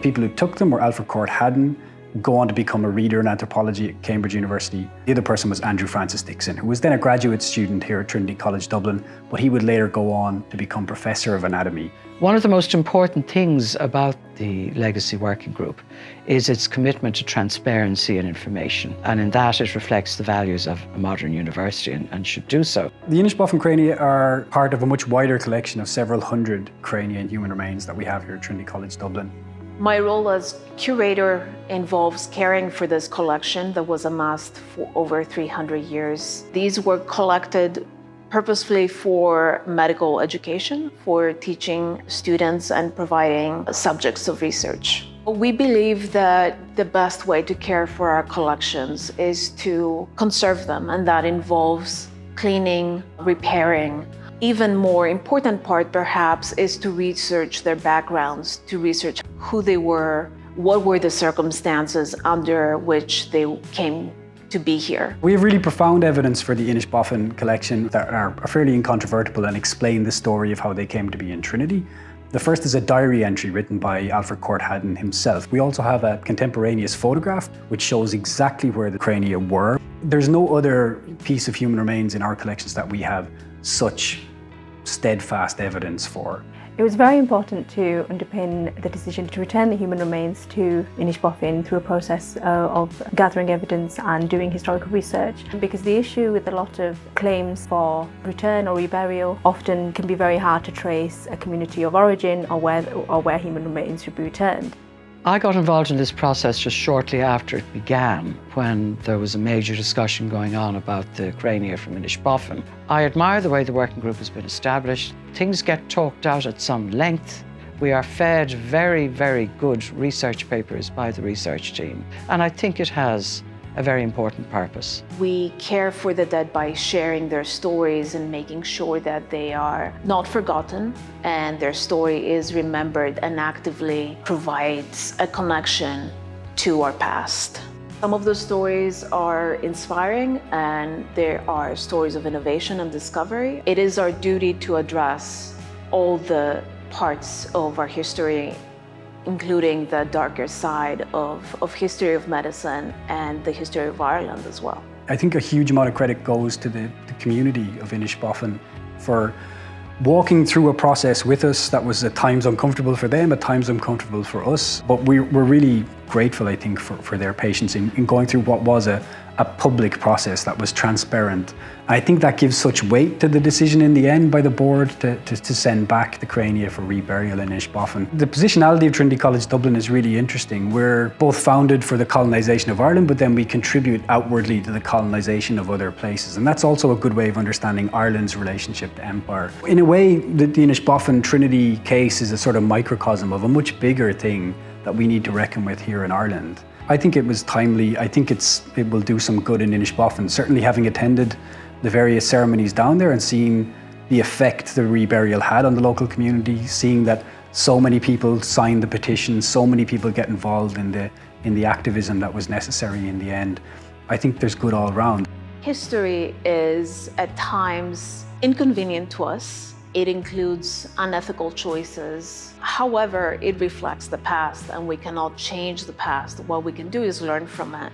people who took them were Alfred Court Haddon, go on to become a reader in anthropology at Cambridge University. The other person was Andrew Francis Dixon, who was then a graduate student here at Trinity College Dublin, but he would later go on to become Professor of Anatomy. One of the most important things about the Legacy Working Group is its commitment to transparency and information, and in that it reflects the values of a modern university and should do so. The Inishbofin Crania are part of a much wider collection of several hundred crania and human remains that we have here at Trinity College Dublin. My role as curator involves caring for this collection that was amassed for over 300 years. These were collected purposefully for medical education, for teaching students and providing subjects of research. We believe that the best way to care for our collections is to conserve them, and that involves cleaning, repairing. Even more important part, perhaps, is to research their backgrounds, to research who they were, what were the circumstances under which they came to be here. We have really profound evidence for the Inishbofin collection that are fairly incontrovertible and explain the story of how they came to be in Trinity. The first is a diary entry written by Alfred Court Haddon himself. We also have a contemporaneous photograph which shows exactly where the crania were. There's no other piece of human remains in our collections that we have such steadfast evidence for. It was very important to underpin the decision to return the human remains to Inishbofin through a process of gathering evidence and doing historical research, because the issue with a lot of claims for return or reburial often can be very hard to trace a community of origin or where human remains should be returned. I got involved in this process just shortly after it began, when there was a major discussion going on about the crania from Inishbofin. I admire the way the working group has been established. Things get talked out at some length. We are fed very, very good research papers by the research team, and I think it has a very important purpose. We care for the dead by sharing their stories and making sure that they are not forgotten and their story is remembered and actively provides a connection to our past. Some of the stories are inspiring and there are stories of innovation and discovery. It is our duty to address all the parts of our history, including the darker side of history of medicine and the history of Ireland as well. I think a huge amount of credit goes to the community of Inishbofin for walking through a process with us that was at times uncomfortable for them, at times uncomfortable for us. But we're really grateful, I think, for their patience in going through what was a public process that was transparent. I think that gives such weight to the decision in the end by the board to send back the crania for reburial in Inishbofin. The positionality of Trinity College Dublin is really interesting. We're both founded for the colonisation of Ireland, but then we contribute outwardly to the colonisation of other places. And that's also a good way of understanding Ireland's relationship to empire. In a way, the Inishbofin Trinity case is a sort of microcosm of a much bigger thing that we need to reckon with here in Ireland. I think it was timely. I think it will do some good in Inishbofin. Certainly having attended the various ceremonies down there and seeing the effect the reburial had on the local community, seeing that so many people signed the petition, so many people get involved in the activism that was necessary in the end. I think there's good all around. History is at times inconvenient to us. It includes unethical choices. However, it reflects the past and we cannot change the past. What we can do is learn from it.